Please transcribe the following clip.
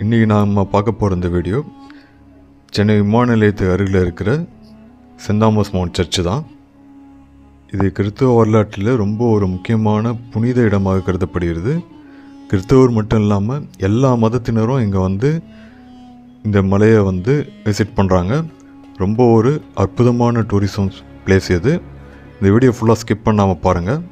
இன்றைக்கி நாம் பார்க்க போகிற இந்த வீடியோ சென்னை விமான நிலையத்து அருகில் இருக்கிற சென்ட் தாமஸ் மவுண்ட் சர்ச்சு தான். இது கிறிஸ்தவ வரலாற்றில் ரொம்ப ஒரு முக்கியமான புனித இடமாக கருதப்படுகிறது. கிறிஸ்தவர் மட்டும் இல்லாமல் எல்லா மதத்தினரும் இங்கே வந்து இந்த மலையை வந்து விசிட் பண்ணுறாங்க. ரொம்ப ஒரு அற்புதமான டூரிசம் பிளேஸ் இது. இந்த வீடியோ ஃபுல்லாக ஸ்கிப் பண்ணாமல் பாருங்கள்.